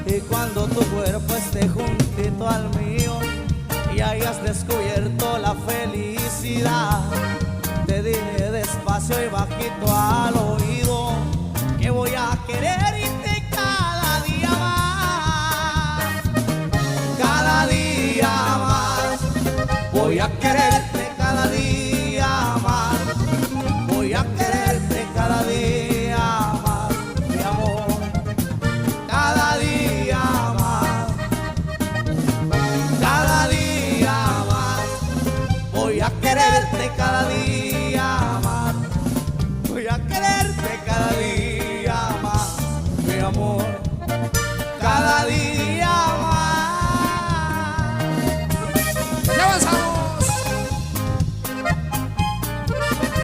Y cuando tu cuerpo esté juntito al mío y hayas descubierto la felicidad, te diré despacio y bajito al oído que voy a quererte cada día más. Cada día más voy a quererte cada día más. Voy a quererte cada día más, mi amor. Cada día más. Cada día más. Voy a quererte cada día más. Voy a quererte cada